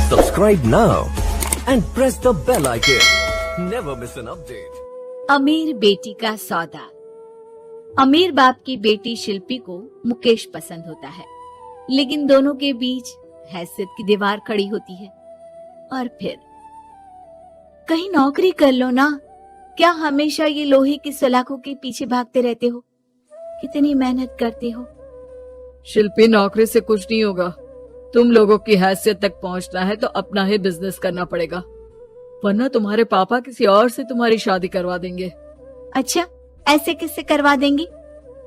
Subscribe now and press the bell icon. Never miss an update. अमीर बेटी का सौदा। अमीर बाप की बेटी शिल्पी को मुकेश पसंद होता है, लेकिन दोनों के बीच हैसियत की दीवार खड़ी होती है। और फिर कहीं नौकरी कर लो ना, क्या हमेशा ये लोहे की सलाखों के पीछे भागते रहते हो? कितनी मेहनत करते हो। शिल्पी, नौकरी से कुछ नहीं होगा। तुम लोगों की हैसियत तक पहुंचना है तो अपना ही बिजनेस करना पड़ेगा, वरना तुम्हारे पापा किसी और से तुम्हारी शादी करवा देंगे। अच्छा, ऐसे किससे करवा देंगे?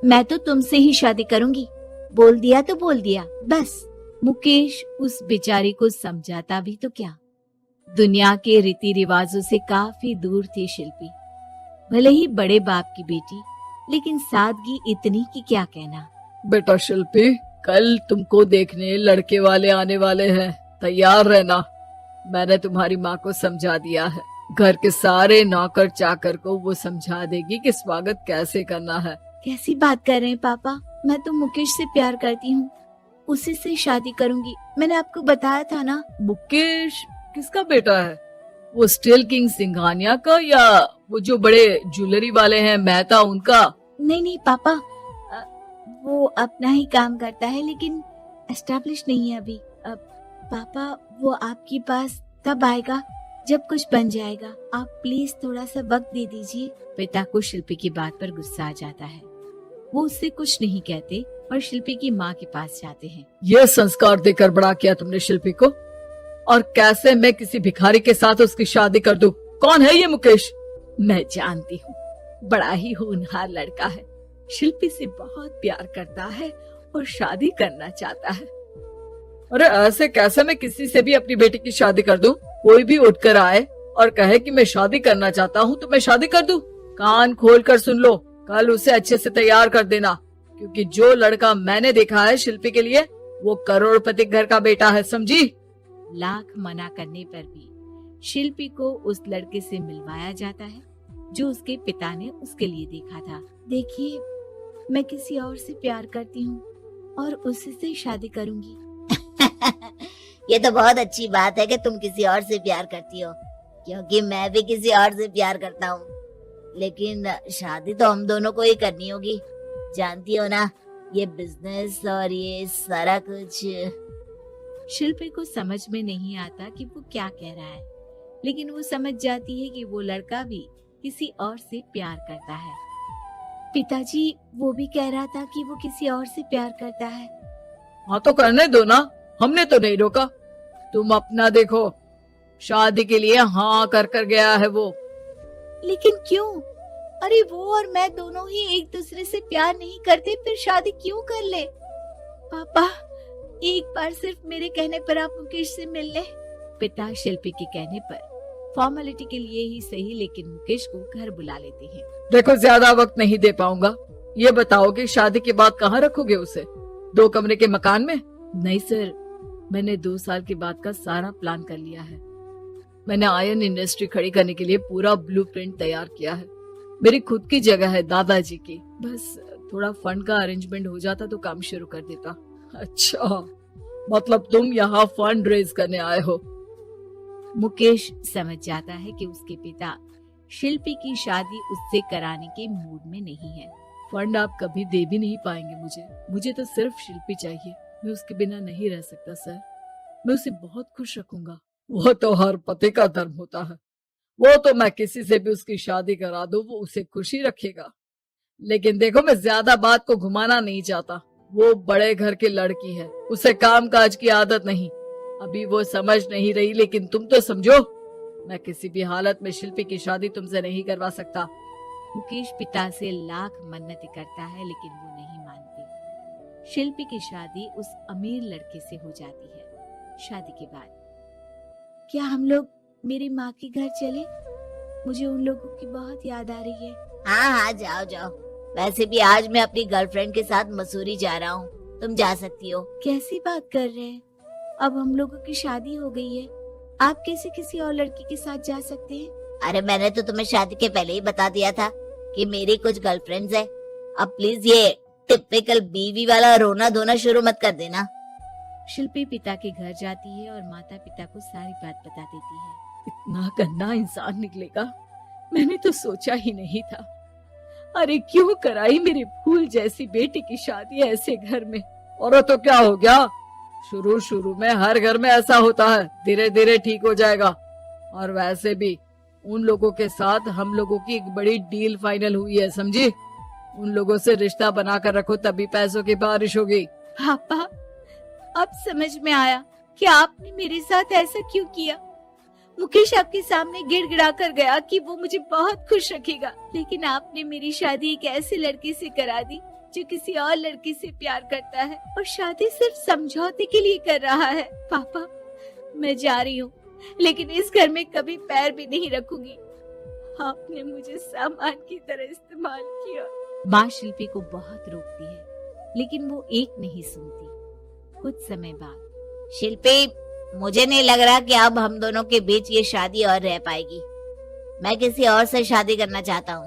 मैं तो तुमसे ही शादी करूंगी। बोल दिया तो बोल दिया, बस। मुकेश उस बेचारी को समझाता भी तो क्या। दुनिया के रीति रिवाजों से काफी दूर थी शिल्पी। भले ही बड़े बाप की बेटी, लेकिन सादगी इतनी कि क्या कहना। बेटा शिल्पी, कल तुमको देखने लड़के वाले आने वाले हैं, तैयार रहना। मैंने तुम्हारी माँ को समझा दिया है। घर के सारे नौकर चाकर को वो समझा देगी कि स्वागत कैसे करना है। कैसी बात कर रहे हैं पापा? मैं तो मुकेश से प्यार करती हूँ, उसी से शादी करूंगी। मैंने आपको बताया था ना। मुकेश किसका बेटा है? वो स्टील किंग सिंघानिया का या वो जो बड़े ज्वेलरी वाले हैं मेहता, उनका? नहीं नहीं पापा, वो अपना ही काम करता है, लेकिन एस्टेब्लिश नहीं है अभी। पापा, वो आपके पास तब आएगा जब कुछ बन जाएगा। आप प्लीज थोड़ा सा वक्त दे दीजिए। पिता को शिल्पी की बात पर गुस्सा आ जाता है। वो उससे कुछ नहीं कहते और शिल्पी की माँ के पास जाते हैं। ये संस्कार देकर बड़ा किया तुमने शिल्पी को, और कैसे मैं किसी भिखारी के साथ उसकी शादी कर दूं? कौन है ये मुकेश? मैं जानती हूँ, बड़ा ही होनहार लड़का है। शिल्पी से बहुत प्यार करता है और शादी करना चाहता है। अरे ऐसे कैसे मैं किसी से भी अपनी बेटी की शादी कर दूं? कोई भी उठकर आए और कहे कि मैं शादी करना चाहता हूँ तो मैं शादी कर दूं? कान खोल कर सुन लो, कल उसे अच्छे से तैयार कर देना, क्योंकि जो लड़का मैंने देखा है शिल्पी के लिए, वो करोड़पति घर का बेटा है, समझी? लाख मना करने पर भी शिल्पी को उस लड़के से मिलवाया जाता है जो उसके पिता ने उसके लिए देखा था। देखिए, मैं किसी और से प्यार करती हूँ और उसी से शादी करूंगी। ये तो बहुत अच्छी बात है कि तुम किसी और से प्यार करती हो, क्योंकि मैं भी किसी और से प्यार करता हूँ। लेकिन शादी तो हम दोनों को ही करनी होगी, जानती हो ना, ये बिजनेस और ये सारा कुछ। शिल्पी को समझ में नहीं आता कि वो क्या कह रहा है, लेकिन वो समझ जाती है कि वो लड़का भी किसी और से प्यार करता है। पिताजी, वो भी कह रहा था कि वो किसी और से प्यार करता है। हाँ तो करने दो ना, हमने तो नहीं रोका। तुम अपना देखो, शादी के लिए हाँ कर गया है वो। लेकिन क्यों? अरे वो और मैं दोनों ही एक दूसरे से प्यार नहीं करते, फिर शादी क्यों कर ले? पापा, एक बार सिर्फ मेरे कहने पर आप मुकेश से मिल ले। पिता शिल्पी के कहने पर फॉर्मेलिटी के लिए ही सही, लेकिन मुकेश को घर बुला लेते हैं। देखो, ज्यादा वक्त नहीं दे पाऊंगा। ये बताओ कि शादी के बाद कहाँ रखोगे उसे? 2 कमरे के मकान में? नहीं सर, मैंने 2 साल के बाद का सारा प्लान कर लिया है। मैंने आयरन इंडस्ट्री खड़ी करने के लिए पूरा ब्लूप्रिंट तैयार किया है। मेरी खुद की जगह है दादाजी की, बस थोड़ा फंड का अरेंजमेंट हो जाता तो काम शुरू कर देता। अच्छा, मतलब तुम यहाँ फंड रेज करने आए हो? मुकेश समझ जाता है कि उसके पिता शिल्पी की शादी उससे कराने के मूड में नहीं है। फंड आप कभी दे भी नहीं पाएंगे मुझे तो सिर्फ शिल्पी चाहिए। मैं उसके बिना नहीं रह सकता सर। मैं उसे बहुत खुश रखूंगा। वो तो हर पति का धर्म होता है। वो तो मैं किसी से भी उसकी शादी करा दूं, वो उसे खुशी रखेगा। लेकिन देखो, मैं ज्यादा बात को घुमाना नहीं चाहता। वो बड़े घर की लड़की है, उसे काम काज की आदत नहीं। अभी वो समझ नहीं रही, लेकिन तुम तो समझो। मैं किसी भी हालत में शिल्पी की शादी तुमसे नहीं करवा सकता। मुकेश पिता से लाख मन्नतें करता है, लेकिन वो नहीं मानते। शिल्पी की शादी उस अमीर लड़के से हो जाती है। शादी के बाद क्या हम लोग मेरी माँ के घर चले? मुझे उन लोगों की बहुत याद आ रही है। हाँ हाँ, जाओ जाओ। वैसे भी आज मैं अपनी गर्लफ्रेंड के साथ मसूरी जा रहा हूँ, तुम जा सकती हो। कैसी बात कर रहे हैं? अब हम लोगों की शादी हो गई है, आप कैसे किसी और लड़की के साथ जा सकते हैं? अरे मैंने तो तुम्हें शादी के पहले ही बता दिया था कि मेरी कुछ गर्लफ्रेंड्स है। अब प्लीज ये टिपिकल बीवी वाला रोना धोना शुरू मत कर देना। शिल्पी पिता के घर जाती है और माता पिता को सारी बात बता देती है। इतना गंदा इंसान निकलेगा, मैंने तो सोचा ही नहीं था। अरे क्यों कराई मेरी फूल जैसी बेटी की शादी ऐसे घर में। और तो क्या हो गया, शुरू में हर घर में ऐसा होता है, धीरे धीरे ठीक हो जाएगा। और वैसे भी उन लोगों के साथ हम लोगों की एक बड़ी डील फाइनल हुई है, समझी? उन लोगों से रिश्ता बनाकर रखो, तभी पैसों की बारिश होगी। पापा, अब समझ में आया कि आपने मेरे साथ ऐसा क्यों किया। मुकेश आपके सामने गिड़गिड़ा कर गया कि वो मुझे बहुत खुश रखेगा, लेकिन आपने मेरी शादी एक ऐसे लड़के से करा दी जो किसी और लड़की से प्यार करता है और शादी सिर्फ समझौते के लिए कर रहा है। पापा, मैं जा रही हूँ, लेकिन इस घर में कभी पैर भी नहीं रखूंगी। आपने मुझे सामान की तरह इस्तेमाल किया। माँ शिल्पी को बहुत रोकती है, लेकिन वो एक नहीं सुनती। कुछ समय बाद, शिल्पी, मुझे नहीं लग रहा कि अब हम दोनों के बीच ये शादी और रह पाएगी। मैं किसी और से शादी करना चाहता हूँ।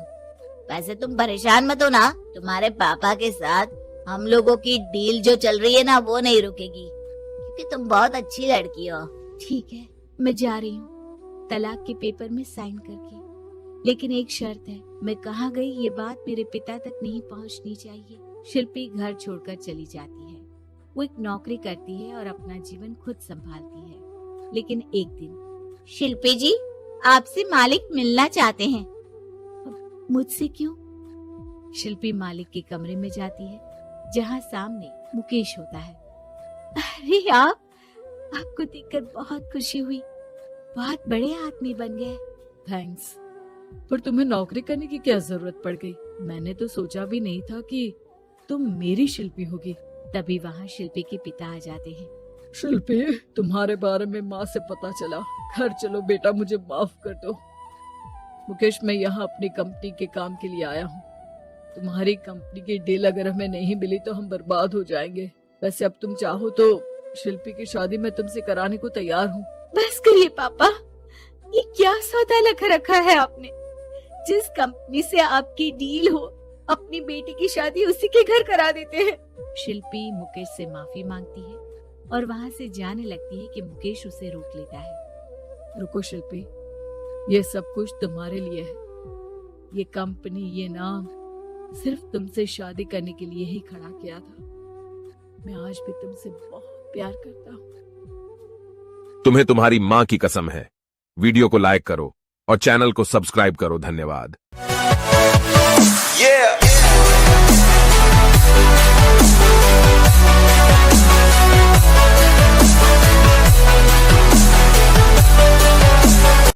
वैसे तुम परेशान मत हो ना, तुम्हारे पापा के साथ हम लोगों की डील जो चल रही है ना, वो नहीं रुकेगी, क्योंकि तुम बहुत अच्छी लड़की हो। ठीक है, मैं जा रही हूँ तलाक के पेपर में साइन करके, लेकिन एक शर्त है, मैं कहाँ गई ये बात मेरे पिता तक नहीं पहुँचनी चाहिए। शिल्पी घर छोड़कर चली जाती है। वो एक नौकरी करती है और अपना जीवन खुद संभालती है। लेकिन एक दिन, शिल्पी जी, आपसे मालिक मिलना चाहते हैं। मुझसे क्यों? शिल्पी मालिक के कमरे में जाती है, जहाँ सामने मुकेश होता है। अरे आपको देखकर बहुत खुशी हुई, बहुत बड़े आदमी बन गए। थैंक्स, पर तुम्हें नौकरी करने की क्या जरूरत पड़ गई? मैंने तो सोचा भी नहीं था कि तुम मेरी शिल्पी होगी। तभी वहाँ शिल्पी के पिता आ जाते हैं। शिल्पी, तुम्हारे बारे में माँ से पता चला। घर चलो बेटा, मुझे माफ कर दो। मुकेश, मैं यहाँ अपनी कंपनी के काम के लिए आया हूँ। तुम्हारी कंपनी की डील अगर हमें नहीं मिली तो हम बर्बाद हो जाएंगे। वैसे अब तुम चाहो तो शिल्पी की शादी मैं तुमसे कराने को तैयार हूँ। बस करिए पापा, ये क्या सौदा लगा रखा है आपने? जिस कंपनी से आपकी डील हो, अपनी बेटी की शादी उसी के घर करा देते हैं। शिल्पी मुकेश से माफी मांगती है और वहाँ से जाने लगती है कि मुकेश उसे रोक लेता है। रुको शिल्पी, ये सब कुछ तुम्हारे लिए है। ये कंपनी, ये नाम सिर्फ तुमसे शादी करने के लिए ही खड़ा किया था। मैं आज भी तुमसे बहुत प्यार करता हूँ। तुम्हें तुम्हारी माँ की कसम है। वीडियो को लाइक करो और चैनल को सब्सक्राइब करो। धन्यवाद। Yeah.